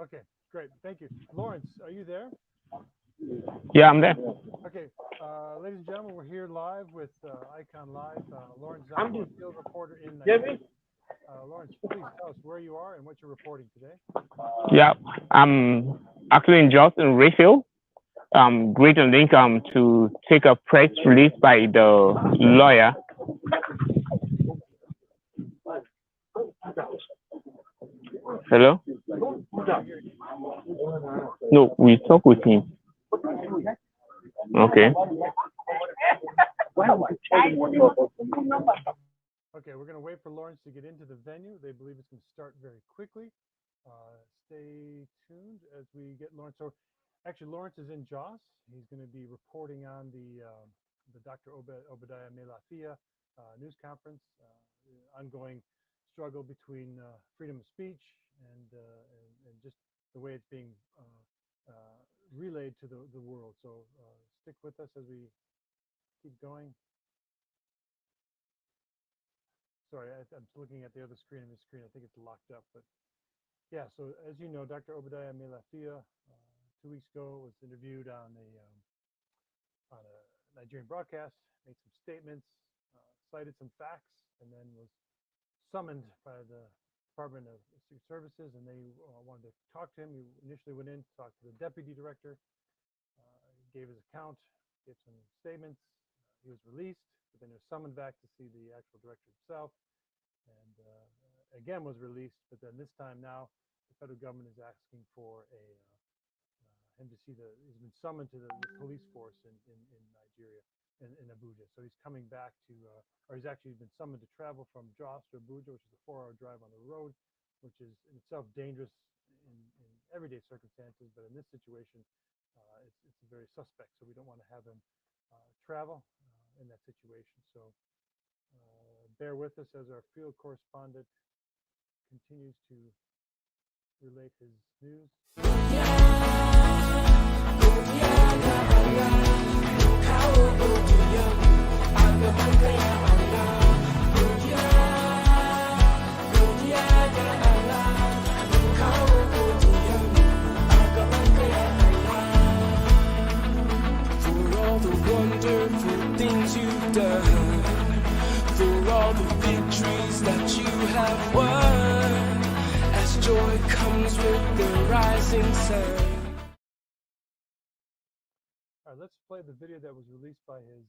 Okay, great. Thank you. Lawrence, are you there? Yeah, I'm there. Okay, ladies and gentlemen, we're here live with Icon Live. Lawrence Zaki, field reporter in Nigeria. Lawrence, please tell us where you are and what you're reporting today. Yeah, I'm actually in Jos in Rayfield. Greeting link to take a press release by the lawyer. Hello? No, we talk with him. Okay. Okay, we're going to wait for Lawrence to get into the venue. They believe it's going to start very quickly. Stay tuned as we get Lawrence. So, actually, Lawrence is in Jos. He's going to be reporting on the Dr. Obadiah Mailafiya news conference, ongoing struggle between freedom of speech and just the way it's being relayed to the world. So stick with us as we keep going. Sorry, I'm looking at the other screen on the screen. I think it's locked up, but yeah. So as you know, Dr. Obadiah Mailafiya 2 weeks ago was interviewed on a Nigerian broadcast, made some statements, cited some facts, and then was summoned by the Department of Secret Services, and they wanted to talk to him. He initially went in, talked to the deputy director, gave his account, gave some statements. He was released, but then he was summoned back to see the actual director himself, and again was released. But then this time now, the federal government is asking for him to see he's been summoned to the police force in Nigeria, in Abuja. So he's coming back to, or he's actually been summoned to travel from Jos to Abuja, which is a 4-hour drive on the road, which is in itself dangerous in everyday circumstances. But in this situation, it's very suspect. So we don't want to have him travel in that situation. So bear with us as our field correspondent continues to relate his news. For all the wonderful things you've done, for all the victories that you have won, as joy comes with the rising sun. All right, let's play the video that was released by his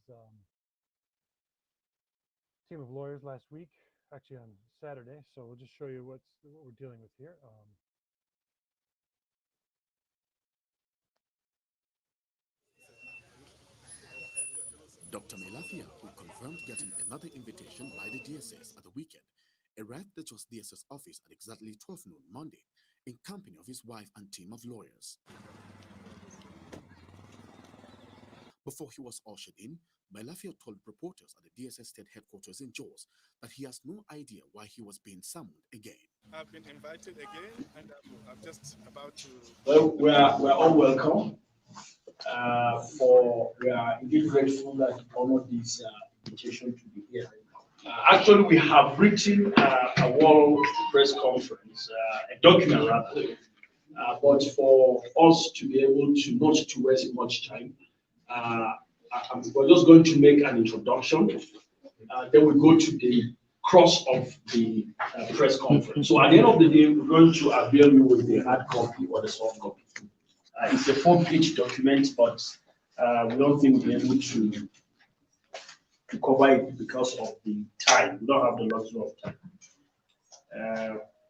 team of lawyers last week, actually on Saturday. So we'll just show you what we're dealing with here. Dr. Mailafiya, who confirmed getting another invitation by the DSS at the weekend, arrived at the Jos DSS office at exactly 12 noon Monday in company of his wife and team of lawyers. Before he was ushered in, Mailafiya told reporters at the DSS state headquarters in Jos that he has no idea why he was being summoned again. I've been invited again, and I'm just about to... Well, we're all welcome. We are indeed grateful that you honored this invitation to be here. Actually, we have written a world press conference, a document rather, but for us to be able to not to waste much time, we're just going to make an introduction. Then we go to the cross of the press conference. So at the end of the day, we're going to avail you with the hard copy or the soft copy. It's a 4-page document, but we don't think we'll be able to cover it because of the time. We don't have the luxury of time.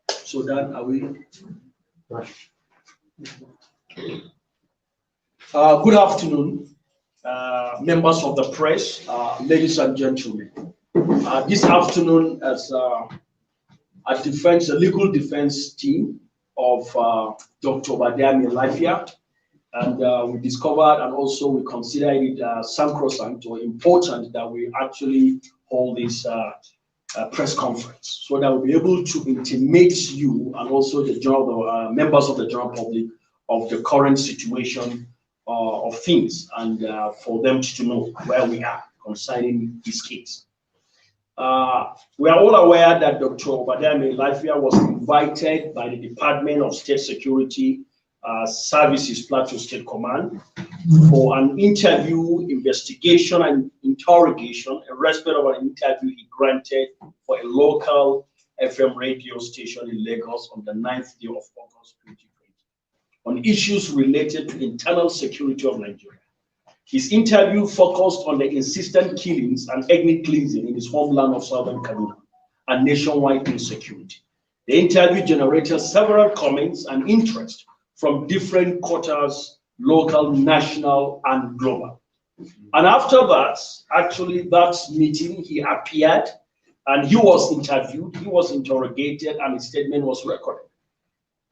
So that are we? Good afternoon, members of the press, ladies and gentlemen. This afternoon, as a legal defense team of Dr. Obadiah Mailafiya, and we discovered and also we considered it sacrosanct or important that we actually hold this press conference so that we'll be able to intimate you and also the members of the general public of the current situation of things and for them to know where we are concerning this case. We are all aware that Dr. Obadiah Mailafiya was invited by the Department of State Security Services, Plateau State Command, for an interview, investigation, and interrogation, in respect of an interview he granted for a local FM radio station in Lagos on the 9th day of August 2020 on issues related to internal security of Nigeria. His interview focused on the insistent killings and ethnic cleansing in his homeland of Southern Kaduna and nationwide insecurity. The interview generated several comments and interest from different quarters, local, national, and global. And after that, actually that meeting, he appeared and he was interviewed, he was interrogated, and his statement was recorded.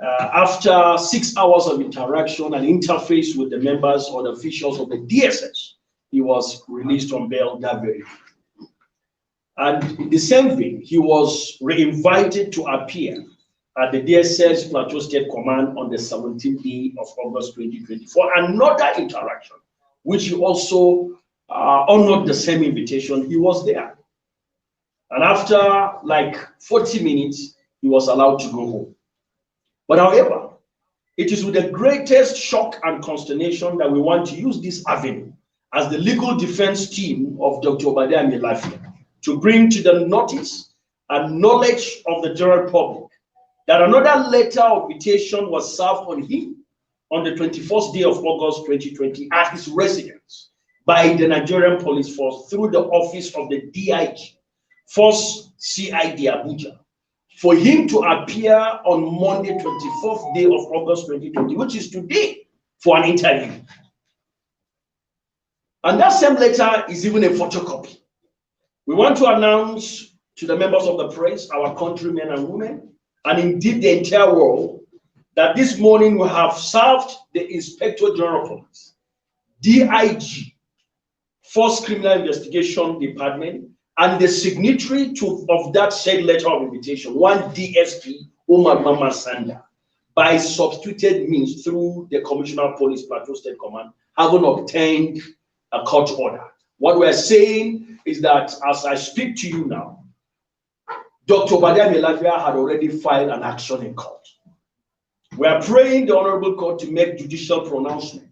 After 6 hours of interaction and interface with the members or the officials of the DSS, he was released on bail that very day. And in the same vein, he was re-invited to appear at the DSS Plateau State Command on the 17th day of August 2020 for another interaction, which he also honored the same invitation. He was there. And after like 40 minutes, he was allowed to go home. But however, it is with the greatest shock and consternation that we want to use this avenue as the legal defense team of Dr. Obadiah Mailafiya to bring to the notice and knowledge of the general public that another letter of invitation was served on him on the 21st day of August 2020 at his residence by the Nigerian police force through the office of the DIG, Force CID Abuja, for him to appear on Monday, 24th day of August 2020, which is today, for an interview. And that same letter is even a photocopy. We want to announce to the members of the press, our countrymen and women, and indeed the entire world, that this morning we have served the Inspector General of Police, DIG, Force Criminal Investigation Department, and the signatory of that said letter of invitation, one DSP, Umar Mama Sanda, by substituted means through the Commissioner of Police Plateau State Command, having obtained a court order. What we're saying is that as I speak to you now, Dr. Obadiah Mailafiya had already filed an action in court. We are praying the Honorable Court to make judicial pronouncement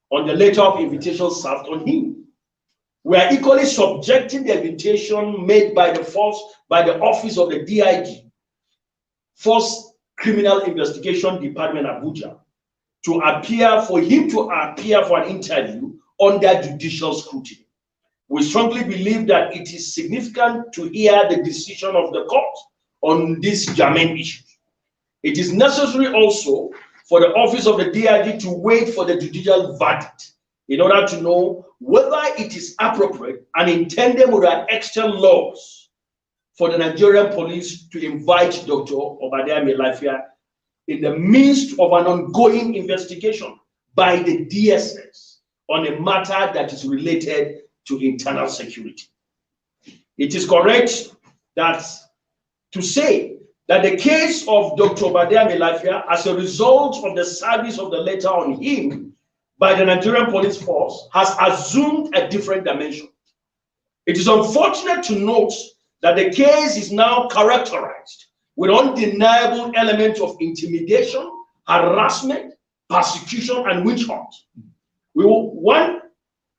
on the letter of invitation served on him. We are equally subjecting the invitation made by the office of the DIG, Force Criminal Investigation Department, Abuja, to appear for an interview under judicial scrutiny. We strongly believe that it is significant to hear the decision of the court on this germane issue. It is necessary also for the office of the DIG to wait for the judicial verdict in order to know whether it is appropriate and intended with our external laws for the Nigerian police to invite Dr. Obadiah Mailafiya in the midst of an ongoing investigation by the DSS on a matter that is related to internal security. It is correct that to say that the case of Dr. Obadiah Mailafiya, as a result of the service of the letter on him by the Nigerian police force, has assumed a different dimension. It is unfortunate to note that the case is now characterized with undeniable elements of intimidation, harassment, persecution, and witch hunt.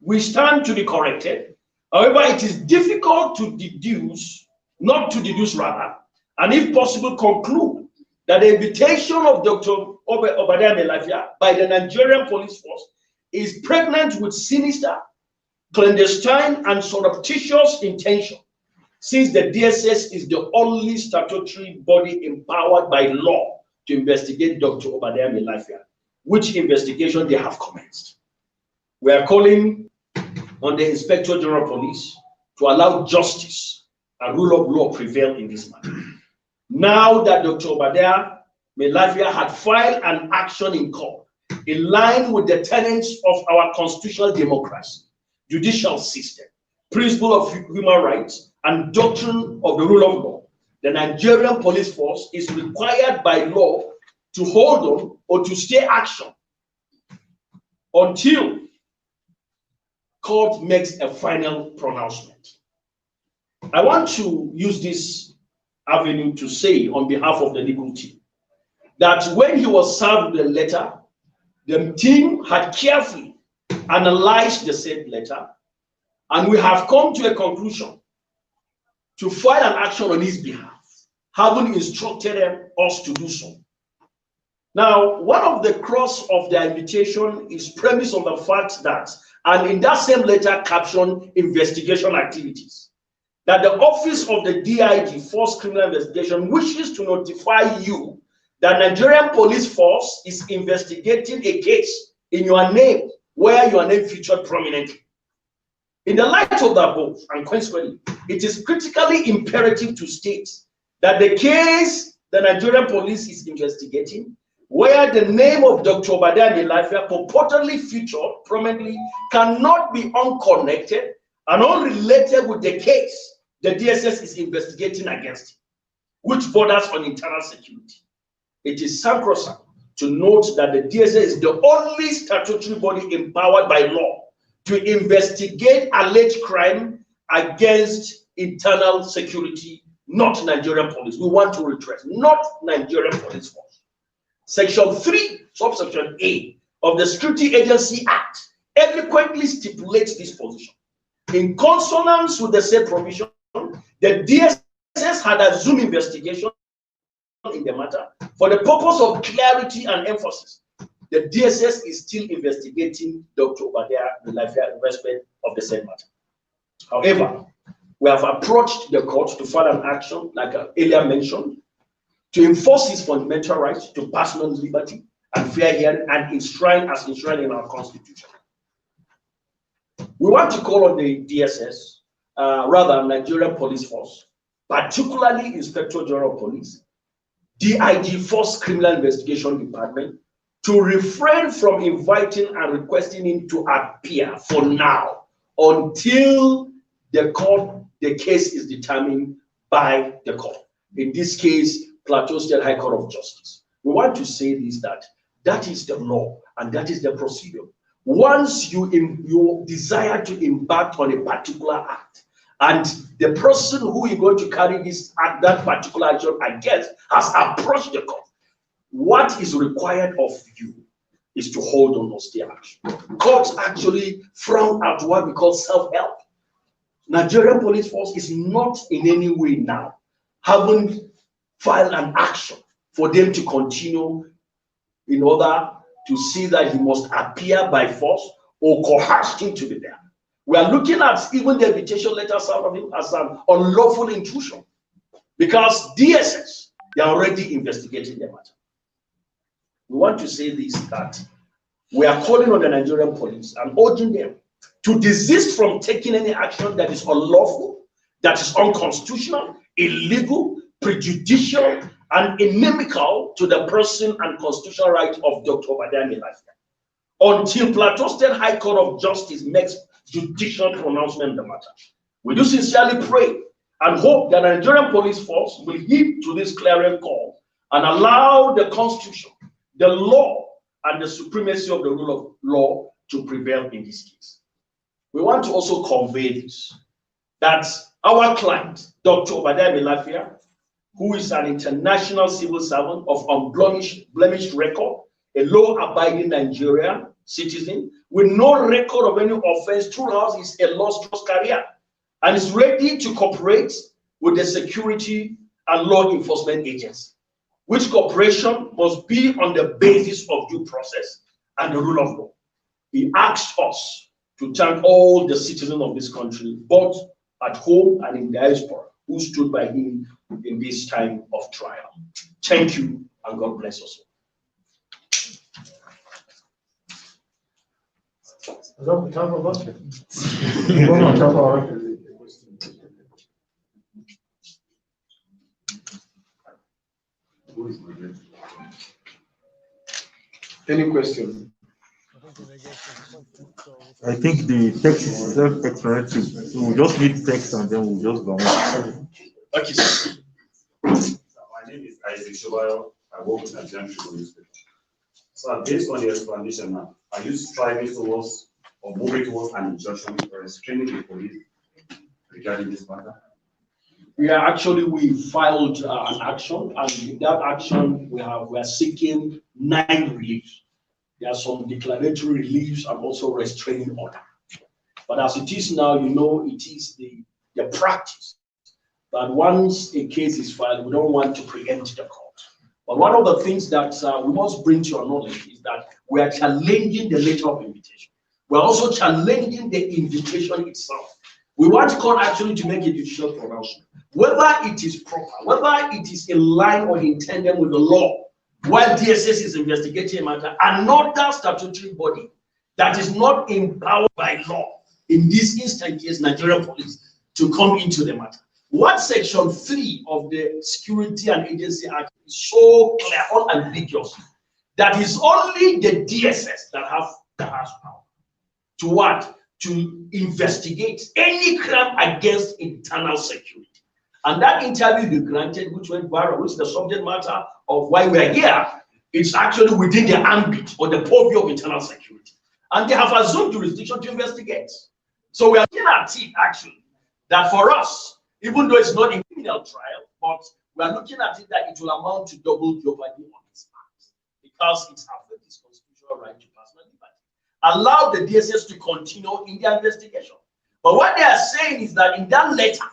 We stand to be corrected. However, it is difficult to deduce, and if possible, conclude that the invitation of Dr. Obadiah Mailafiya by the Nigerian police force is pregnant with sinister, clandestine, and surreptitious intention, since the DSS is the only statutory body empowered by law to investigate Dr. Obadiah Mailafiya, which investigation they have commenced. We are calling on the Inspector General of Police to allow justice and rule of law prevail in this matter. Now that Dr. Obadiah Mailafiya had filed an action in court in line with the tenets of our constitutional democracy, judicial system, principle of human rights, and doctrine of the rule of law, the Nigerian police force is required by law to hold on or to stay action until court makes a final pronouncement. I want to use this avenue to say on behalf of the legal team that when he was served with the letter, the team had carefully analyzed the said letter, and we have come to a conclusion to file an action on his behalf, having instructed us to do so. Now, one of the cross of the invitation is premised on the fact that, and in that same letter captioned investigation activities, that the office of the DIG, Force Criminal Investigation, wishes to notify you that Nigerian Police Force is investigating a case in your name where your name featured prominently. In the light of the above, and consequently, it is critically imperative to state that the case the Nigerian police is investigating, where the name of Dr. Obadiah Mailafiya purportedly featured prominently, cannot be unconnected and unrelated with the case the DSS is investigating against him, which borders on internal security. It is sacrosanct to note that the DSS is the only statutory body empowered by law to investigate alleged crime against internal security, not Nigerian police. We want to redress, not Nigerian Police Force. Section 3, subsection A of the Security Agency Act eloquently stipulates this position. In consonance with the said provision, the DSS had assumed investigation in the matter for the purpose of clarity and emphasis. The DSS is still investigating Dr. Obadiah Mailafiya in respect of the said matter. However, we have approached the court to file an action, like I earlier mentioned, to enforce his fundamental rights to personal liberty and fair hearing, and enshrined in our Constitution. We want to call on the DSS, rather Nigerian Police Force, particularly Inspector General of Police, DIG Force Criminal Investigation Department, to refrain from inviting and requesting him to appear for now until the case is determined by the court. In this case, Plateau State High Court of Justice. We want to say this, that is the law and that is the procedure. Once you desire to embark on a particular act, and the person who is going to carry that particular action against has approached the court, what is required of you is to hold on those action. Courts actually frown at what we call self-help. Nigerian Police Force is not in any way now having filed an action for them to continue in order to see that he must appear by force or coerced him to be there. We are looking at even the invitation letter out of him as an unlawful intrusion, because DSS, they are already investigating the matter. We want to say this, that we are calling on the Nigerian police and urging them to desist from taking any action that is unlawful, that is unconstitutional, illegal, prejudicial, and inimical to the person and constitutional right of Dr. Obadiah Mailafiya, until Plateau State High Court of Justice makes judicial pronouncement in the matter. We do sincerely pray and hope that the Nigerian Police Force will heed to this clarion call and allow the Constitution, the law, and the supremacy of the rule of law to prevail in this case. We want to also convey this, that our client, Dr. Obadiah Mailafiya, who is an international civil servant of unblemished record, a law-abiding Nigerian citizen with no record of any offense throughout his illustrious career, and is ready to cooperate with the security and law enforcement agencies, which cooperation must be on the basis of due process and the rule of law. He asked us to thank all the citizens of this country, both at home and in diaspora, who stood by him in this time of trial. Thank you, and God bless us all. Any question? I think the text is self-explanatory. So we'll just read text and then we'll just go on. Okay. My name is Isaac Shobayo. I work with Nigerian Tribune newspaper. So based on the explanation now, are you striving towards or moving towards an injunction or restraining the police regarding this matter? we filed an action, and in that action we are seeking 9 reliefs. There are some declaratory reliefs and also restraining order. But as it is now, it is the practice that once a case is filed, we don't want to preempt the court. But one of the things that we must bring to your knowledge is that we are challenging the letter of invitation. We're also challenging the invitation itself. We want court actually to make a judicial pronouncement, whether it is proper, whether it is in line or in tandem with the law. While DSS is investigating a matter, another statutory body that is not empowered by law, in this instant case, Nigerian police, to come into the matter. What Section 3 of the Security and Agency Act is so clear, unambiguous, that is only the DSS that has power to what? To investigate any crime against internal security. And that interview you granted, which went viral, which is the subject matter of why we are here, it's actually within the ambit or the purview of internal security. And they have assumed jurisdiction to investigate. So we are looking at it actually, that for us, even though it's not a criminal trial, but we are looking at it that it will amount to double jeopardy on its part, because it's affects its constitutional right to personal liberty. Allow the DSS to continue in their investigation. But what they are saying is that in that letter,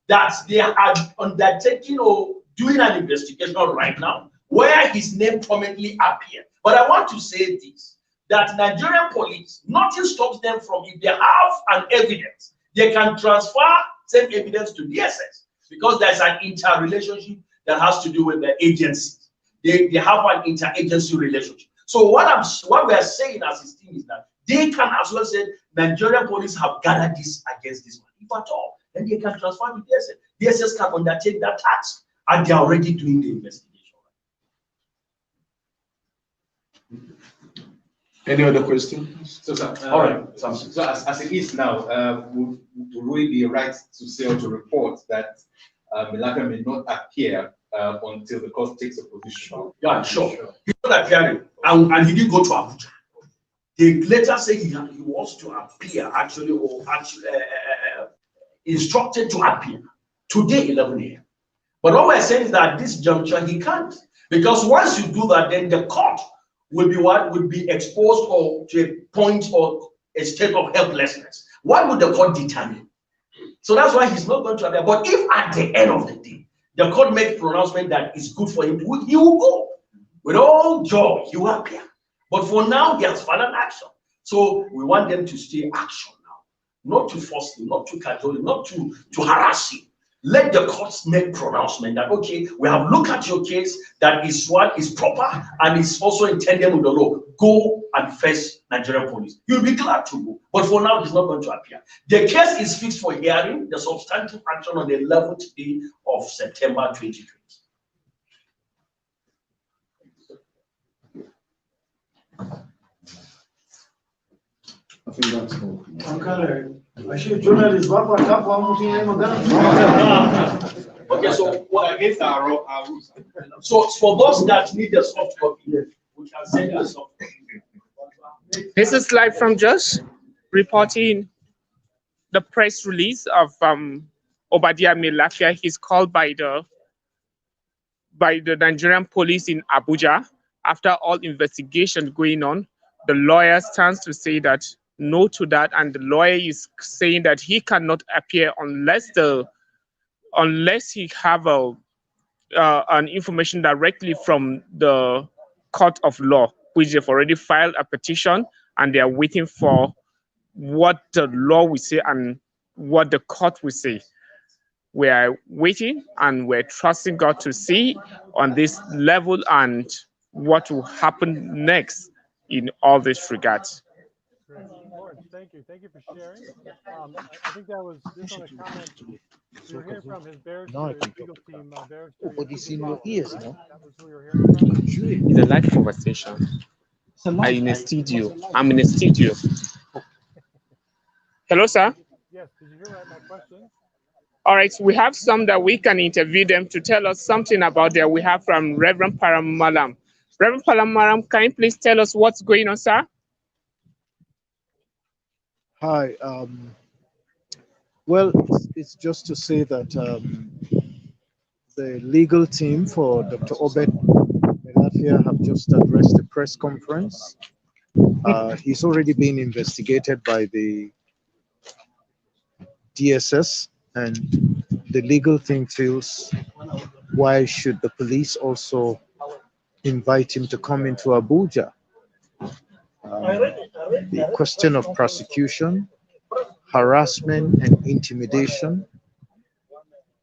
that they are undertaking or doing an investigation right now where his name prominently appeared. But I want to say this, that Nigerian police, nothing stops them from, if they have an evidence, they can transfer same evidence to DSS, because there's an interrelationship that has to do with the agencies. They have an interagency relationship. So what we are saying as a team is that they can as well say Nigerian police have gathered this against this man. If at all, then they can transfer to DSS. DSS can undertake that task, and they are already doing the investigation. Any other questions? So, sir, all right. So as it is now, would we be right to say or to report that Mailafiya may not appear until the court takes a position? Yeah, sure. He's not appearing, and he didn't go to Abuja. They later say he wants to appear, actually, or actually instructed to appear today, 11 a.m. But what we're saying is that at this juncture, he can't. Because once you do that, then the court will be what? Will be exposed or to a point or a state of helplessness. What would the court determine? So that's why he's not going to appear. But if at the end of the day, the court makes pronouncement that is good for him, he will go. With all joy, he will appear. But for now, he has filed an action. So we want them to stay action now. Not to force him, not to cajole him, not to harass him. Let the courts make pronouncement that, okay, we have looked at your case, that is what is proper and is also intended with the law. Go and face Nigerian police. You'll be glad to go. But for now, he's not going to appear. The case is fixed for hearing, the substantive action on the 11th day of September 2020. I think that's all. Okay, so what against our rules? So for those that need a soft copy, we can send you a soft copy. This is live from Jos reporting the press release of Obadiah Mailafiya. He's called by the Nigerian police in Abuja. After all investigation going on, the lawyer stands to say that no to that, and the lawyer is saying that he cannot appear unless he have an information directly from the court of law, which they've already filed a petition, and they are waiting for what the law will say and what the court will say. We are waiting and we're trusting God to see on this level and what will happen next in all these regards. Great. Lawrence, thank you. Thank you for sharing. I think that was this on a comment we were hearing from his barrister, his legal team, barrister. But it's in your ears, no? That was who we were hearing from. It's a live conversation. I'm in a studio. Hello, sir. Yes, did you hear my question? All right, we have some that we can interview them to tell us something about that. We have from Reverend Paramalam. Reverend Paramalam, can you please tell us what's going on, sir? Hi. Well, it's just to say that The legal team for Dr. Obed Mailafiya have just addressed a press conference. He's already been investigated by the DSS, and the legal team feels, why should the police also invite him to come into Abuja? The question of prosecution, harassment, and intimidation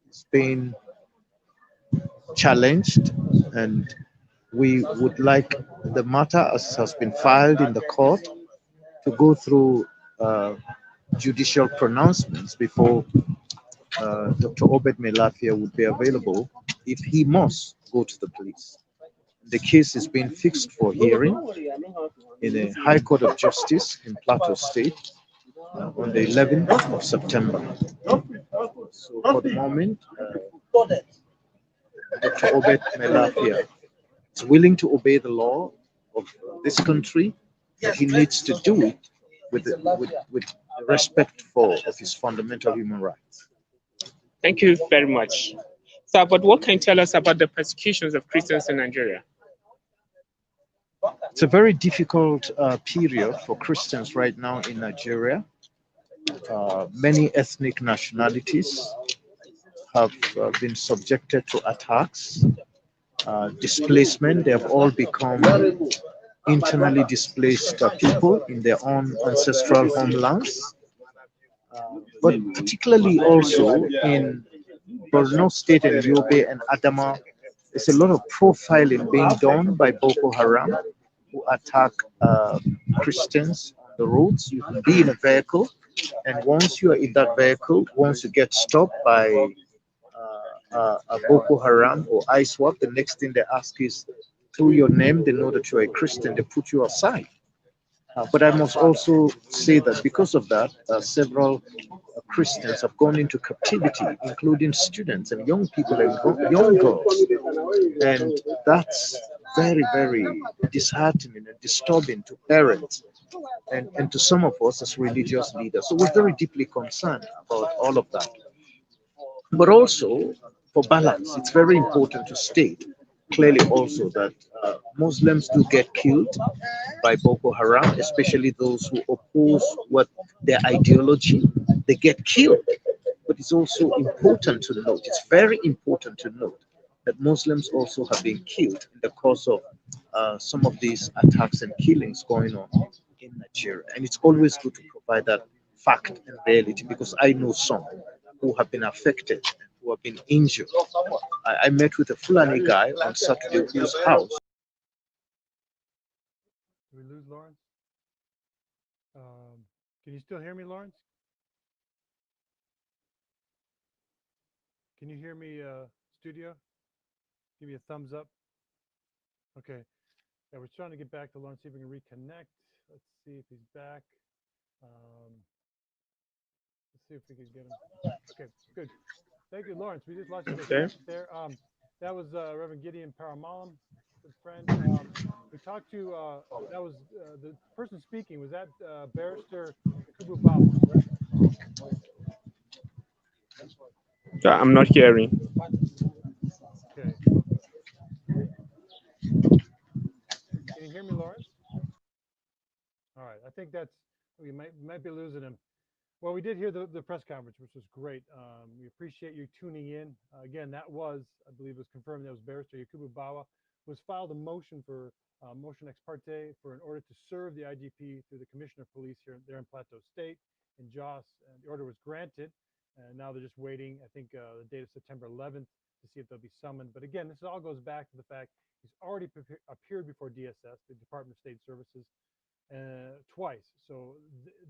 is being challenged, and we would like the matter, as has been filed in the court, to go through judicial pronouncements before Dr. Obed Mailafiya would be available if he must go to the police. The case is being fixed for hearing in a High Court of Justice in Plateau State on the 11th of September. So for the moment, Dr. Obed Mailafiya is willing to obey the law of this country, but he needs to do it with respect for of his fundamental human rights. Thank you very much. So, but what can you tell us about the persecutions of Christians in Nigeria? It's a very difficult period for Christians right now in Nigeria. Many ethnic nationalities have been subjected to attacks, displacement. They have all become internally displaced people in their own ancestral homelands. But particularly also in Borno State and Yobe and Adama, there's a lot of profiling being done by Boko Haram, who attack Christians on the roads. You can be in a vehicle, and once you are in that vehicle, once you get stopped by a Boko Haram or ISWAP, the next thing they ask is, through your name, they know that you're a Christian, they put you aside. But I must also say that because of that, several Christians have gone into captivity, including students and young people and young girls. And that's very, very disheartening and disturbing to parents and to some of us as religious leaders. So we're very deeply concerned about all of that. But also, for balance, it's very important to state clearly also that Muslims do get killed by Boko Haram, especially those who oppose what their ideology, they get killed. But it's also important to note, it's very important to note that Muslims also have been killed in the course of some of these attacks and killings going on in Nigeria. And it's always good to provide that fact and reality, because I know some who have been affected and who have been injured. I met with a Fulani guy on Saturday whose house. Did we lose Lawrence? Can you still hear me, Lawrence? Can you hear me, studio? Give me a thumbs up. Okay. Yeah, we're trying to get back to Lawrence, see if we can reconnect. Let's see if he's back. Let's see if we can get him. Okay, good. Thank you, Lawrence. We just lost you Okay. there. That was Reverend Gideon Paramalam, good friend. We talked to, that was the person speaking, was that Barrister Yakubu Bawa, correct? I'm not hearing. Okay. Can you hear me, Lawrence? All right. I think that's, we might be losing him. Well, we did hear the press conference, which was great. We appreciate you tuning in. Again, that was, I believe, was confirmed. That was Barrister Yakubu Bawa, who has filed a motion for motion ex parte for an order to serve the IGP through the Commissioner of Police there in Plateau State in Jos. And the order was granted, and now they're just waiting. I think the date of September 11th to see if they'll be summoned. But again, this all goes back to the fact he's already appeared before DSS, the Department of State Services, twice. So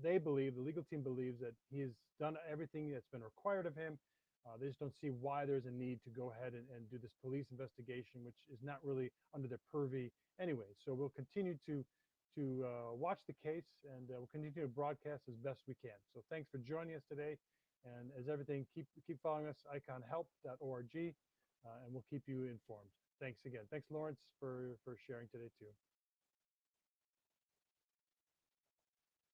they believe, the legal team believes, that he has done everything that's been required of him. They just don't see why there's a need to go ahead and do this police investigation, which is not really under their purview anyway. So we'll continue to watch the case, and we'll continue to broadcast as best we can. So thanks for joining us today. And as everything, keep following us, iconhelp.org, and we'll keep you informed. Thanks again. Thanks, Lawrence, for sharing today too.